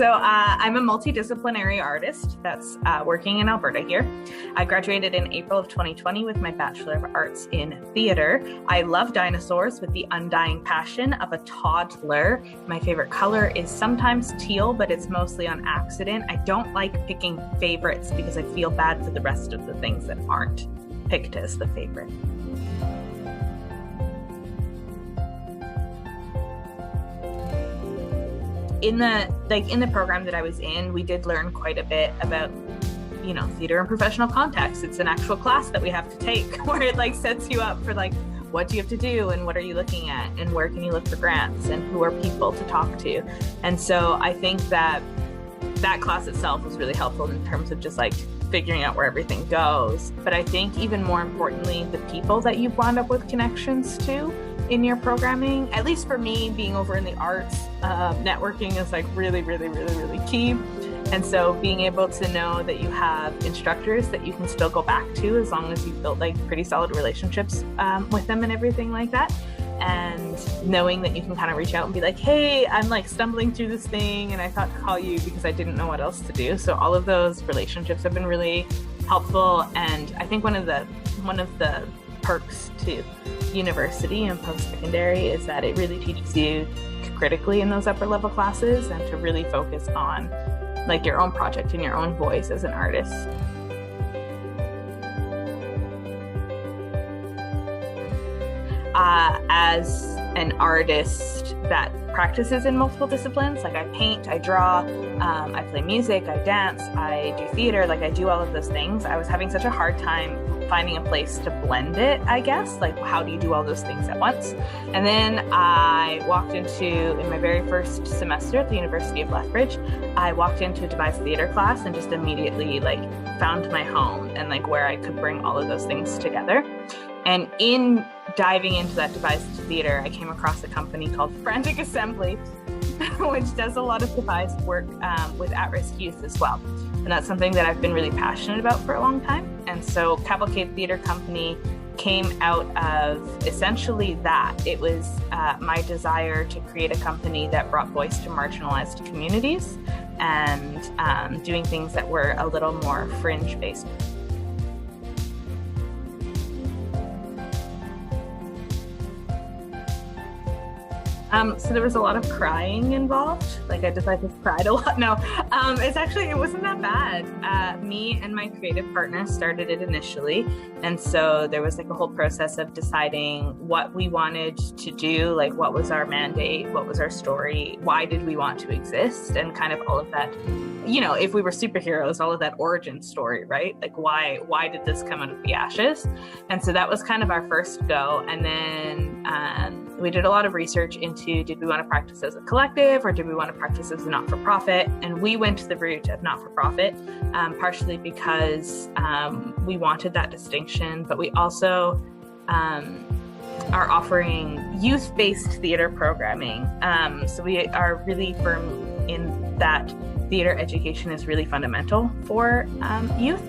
I'm a multidisciplinary artist that's working in Alberta here. I graduated in April of 2020 with my Bachelor of Arts in Theatre. I love dinosaurs with the undying passion of a toddler. My favorite color is sometimes teal, but it's mostly on accident. I don't like picking favorites because I feel bad for the rest of the things that aren't picked as the favorite. In the program that I was in, we did learn quite a bit about, theater in professional context. It's an actual class that we have to take where it sets you up for what do you have to do and what are you looking at and where can you look for grants and who are people to talk to. And so I think that class itself was really helpful in terms of just figuring out where everything goes. But I think even more importantly, the people that you wound up with connections to in your programming, at least for me, being over in the arts, networking is really, really, really, really key. And so being able to know that you have instructors that you can still go back to as long as you've built pretty solid relationships with them and everything like that. And knowing that you can kind of reach out and be like, hey, I'm stumbling through this thing and I thought to call you because I didn't know what else to do. So all of those relationships have been really helpful. And I think one of the perks to university and post-secondary is that it really teaches you critically in those upper level classes and to really focus on your own project and your own voice as an artist. As an artist that practices in multiple disciplines, I paint, I draw, I play music, I dance, I do theater, I do all of those things. I was having such a hard time finding a place to blend it, I guess. How do you do all those things at once? And then I walked in my very first semester at the University of Lethbridge, I walked into a devised theater class and just immediately found my home and where I could bring all of those things together. And in diving into that devised theater, I came across a company called Frantic Assembly, which does a lot of devised work with at-risk youth as well. And that's something that I've been really passionate about for a long time. And so Cavalcade Theatre Company came out of essentially that. It was my desire to create a company that brought voice to marginalized communities and doing things that were a little more fringe-based. So there was a lot of crying involved. I just cried a lot. No, it wasn't that bad. Me and my creative partner started it initially. And so there was a whole process of deciding what we wanted to do, what was our mandate, what was our story, why did we want to exist, and kind of all of that, if we were superheroes, all of that origin story, right? Why did this come out of the ashes? And so that was kind of our first go. And then we did a lot of research into, did we want to practice as a collective or did we want to practice as a not-for-profit? And we went the route of not-for-profit, partially because we wanted that distinction, but we also are offering youth-based theater programming. So we are really firm in that theater education is really fundamental for youth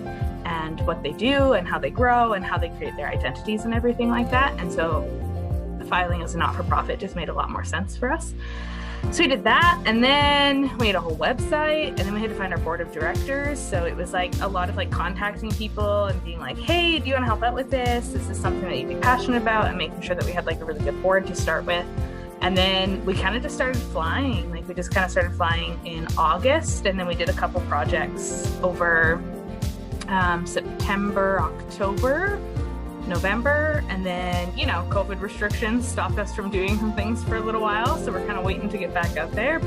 and what they do and how they grow and how they create their identities and everything like that. And so filing as a not-for-profit just made a lot more sense for us. So we did that, and then we had a whole website, and then we had to find our board of directors. So it was a lot of contacting people and being hey, do you want to help out with this? Is this something that you'd be passionate about? And making sure that we had a really good board to start with. And then we kind of just started flying. We just kind of started flying in August, and then we did a couple projects over September, October, November, and then COVID restrictions stopped us from doing some things for a little while, so we're kind of waiting to get back out there.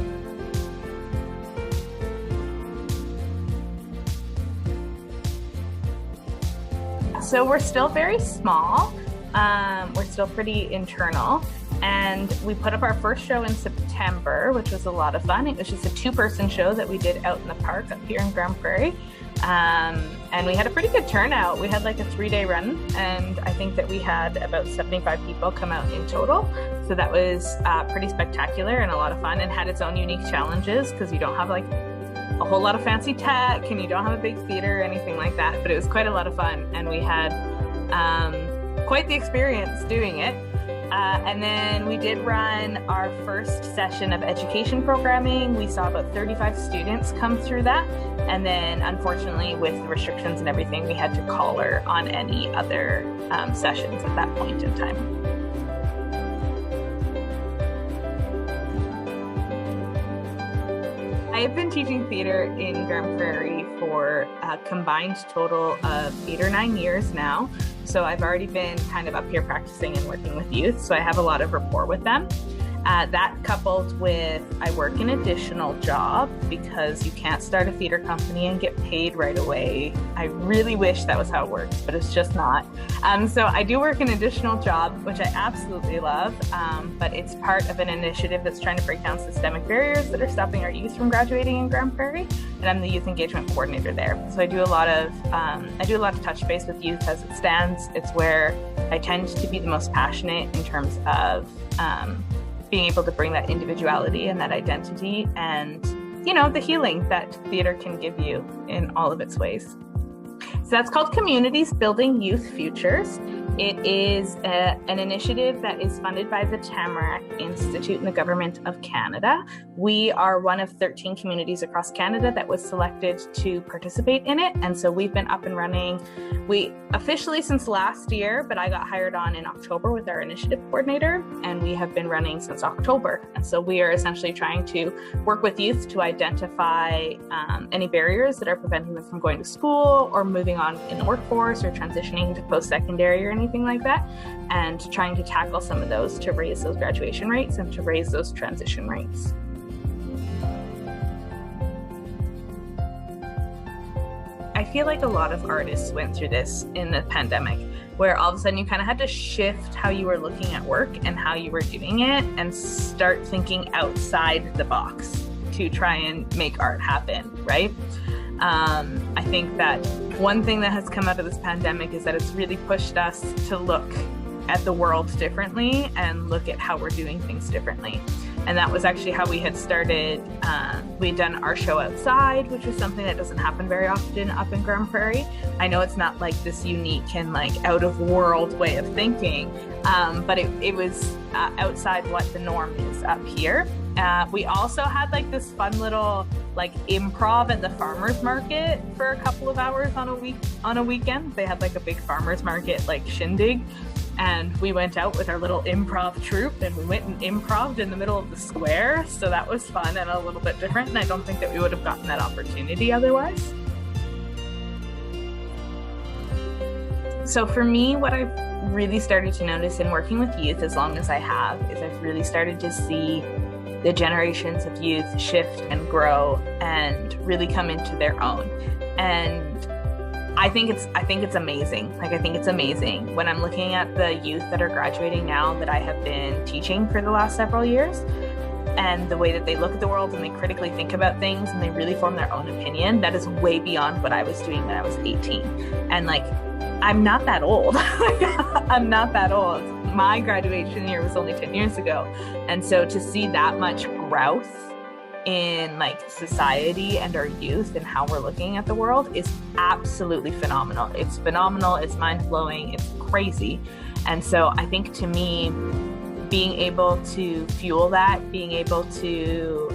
So we're still very small, we're still pretty internal, and we put up our first show in September, which was a lot of fun. It was just a 2-person show that we did out in the park up here in Grand Prairie. And we had a pretty good turnout. We had a 3-day run, and I think that we had about 75 people come out in total. So that was pretty spectacular and a lot of fun, and had its own unique challenges because you don't have a whole lot of fancy tech and you don't have a big theater or anything like that. But it was quite a lot of fun, and we had quite the experience doing it. And then we did run our first session of education programming. We saw about 35 students come through that. And then unfortunately, with the restrictions and everything, we had to collar on any other sessions at that point in time. I have been teaching theatre in Grand Prairie for a combined total of 8 or 9 years now. So I've already been kind of up here practicing and working with youth, so I have a lot of rapport with them. That coupled with I work an additional job because you can't start a theatre company and get paid right away. I really wish that was how it works, but it's just not. So I do work an additional job, which I absolutely love, but it's part of an initiative that's trying to break down systemic barriers that are stopping our youth from graduating in Grand Prairie, and I'm the youth engagement coordinator there. So I do a lot of touch base with youth as it stands. It's where I tend to be the most passionate in terms of being able to bring that individuality and that identity and, the healing that theatre can give you in all of its ways. So that's called Communities Building Youth Futures. It is an initiative that is funded by the Tamarack Institute and the Government of Canada. We are one of 13 communities across Canada that was selected to participate in it. And so we've been up and running. We officially since last year, but I got hired on in October with our initiative coordinator, and we have been running since October. And so we are essentially trying to work with youth to identify any barriers that are preventing them from going to school or moving on in the workforce or transitioning to post-secondary or anything like that, and trying to tackle some of those to raise those graduation rates and to raise those transition rates. I feel like a lot of artists went through this in the pandemic, where all of a sudden you kind of had to shift how you were looking at work and how you were doing it and start thinking outside the box to try and make art happen, right? I think that one thing that has come out of this pandemic is that it's really pushed us to look at the world differently and look at how we're doing things differently. And that was actually how we had started. We'd done our show outside, which was something that doesn't happen very often up in Grand Prairie. I know it's not like this unique and like out of world way of thinking, but it was outside what the norm is up here. We also had like this fun little like improv at the farmers market for a couple of hours on a weekend. They had like a big farmers market like shindig, and we went out with our little improv troupe and we went and improved in the middle of the square. So that was fun and a little bit different, and I don't think that we would have gotten that opportunity otherwise. So for me, what I've really started to notice in working with youth as long as I have is I've really started to see the generations of youth shift and grow and really come into their own. And I think it's amazing. Like, I think it's amazing when I'm looking at the youth that are graduating now that I have been teaching for the last several years, and the way that they look at the world and they critically think about things and they really form their own opinion. That is way beyond what I was doing when I was 18. And like, I'm not that old. I'm not that old. My graduation year was only 10 years ago. And so to see that much growth in like society and our youth and how we're looking at the world is absolutely phenomenal. It's phenomenal. It's mind-blowing. It's crazy. And so I think to me, being able to fuel that, being able to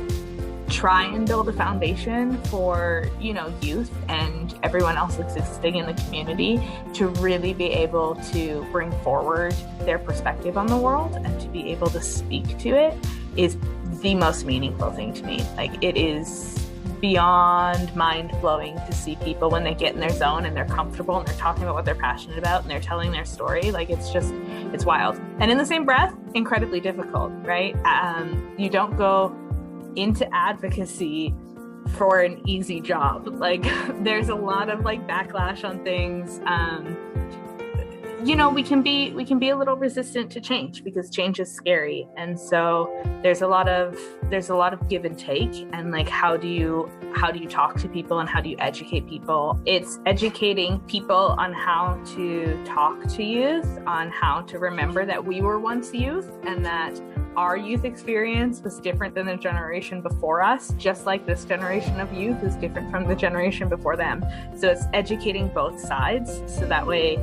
try and build a foundation for, youth and everyone else existing in the community to really be able to bring forward their perspective on the world and to be able to speak to it is the most meaningful thing to me. Like, it is beyond mind-blowing to see people when they get in their zone and they're comfortable and they're talking about what they're passionate about and they're telling their story. Like, it's wild. And in the same breath, incredibly difficult, right? You don't go into advocacy for an easy job. Like, there's a lot of like backlash on things. We can be a little resistant to change because change is scary. And so there's a lot of give and take, and like, how do you talk to people and how do you educate people? It's educating people on how to talk to youth, on how to remember that we were once youth and that our youth experience was different than the generation before us, just like this generation of youth is different from the generation before them. So it's educating both sides, so that way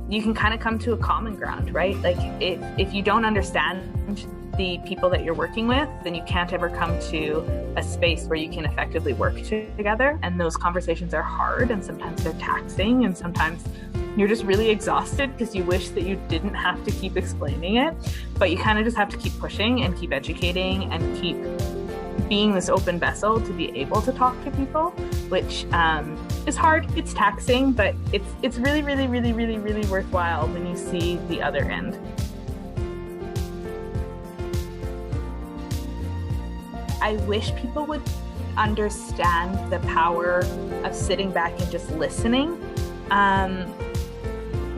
you can kind of come to a common ground, right? Like if you don't understand the people that you're working with, then you can't ever come to a space where you can effectively work together. And those conversations are hard, and sometimes they're taxing, and sometimes you're just really exhausted because you wish that you didn't have to keep explaining it, but you kind of just have to keep pushing and keep educating and keep being this open vessel to be able to talk to people, which is hard, it's taxing, but it's really, really, really, really, really worthwhile when you see the other end. I wish people would understand the power of sitting back and just listening,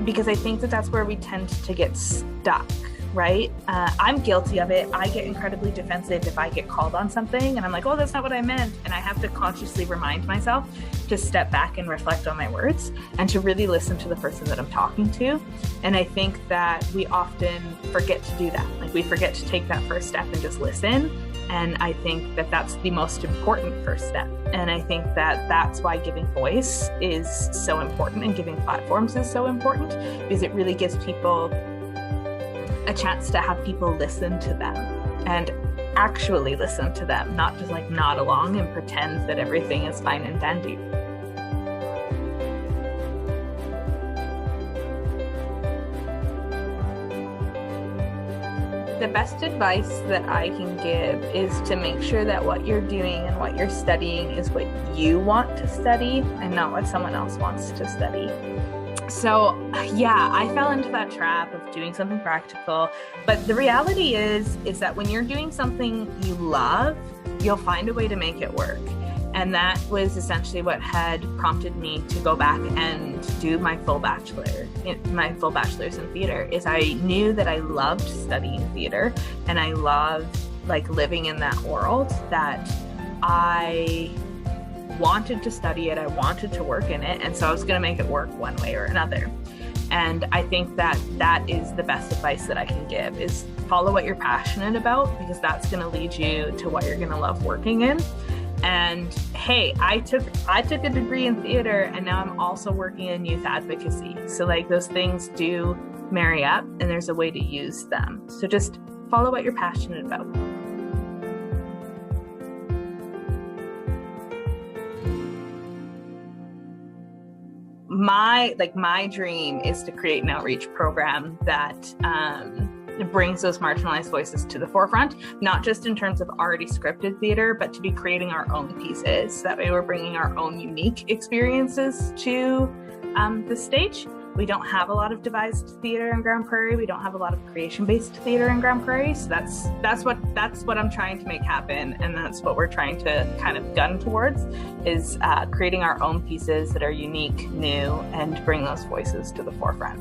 because I think that that's where we tend to get stuck, right? I'm guilty of it. I get incredibly defensive if I get called on something and I'm like, oh, that's not what I meant. And I have to consciously remind myself to step back and reflect on my words and to really listen to the person that I'm talking to. And I think that we often forget to do that. Like, we forget to take that first step and just listen. And I think that that's the most important first step. And I think that that's why giving voice is so important, and giving platforms is so important, because it really gives people a chance to have people listen to them and actually listen to them, not just like nod along and pretend that everything is fine and dandy. The best advice that I can give is to make sure that what you're doing and what you're studying is what you want to study and not what someone else wants to study. So yeah, I fell into that trap of doing something practical, but the reality is that when you're doing something you love, you'll find a way to make it work. And that was essentially what had prompted me to go back and do my full bachelor's in theater. Is I knew that I loved studying theater and I loved like living in that world, that I wanted to study it, I wanted to work in it, and so I was going to make it work one way or another. And I think that that is the best advice that I can give, is follow what you're passionate about, because that's going to lead you to what you're going to love working in. And hey, I took a degree in theater, and now I'm also working in youth advocacy. So like, those things do marry up, and there's a way to use them. So just follow what you're passionate about. My dream is to create an outreach program that brings those marginalized voices to the forefront, not just in terms of already scripted theater, but to be creating our own pieces. That way we're bringing our own unique experiences to the stage. We don't have a lot of devised theater in Grand Prairie. We don't have a lot of creation-based theater in Grand Prairie. So that's what I'm trying to make happen, and that's what we're trying to kind of gun towards, is creating our own pieces that are unique, new, and bring those voices to the forefront.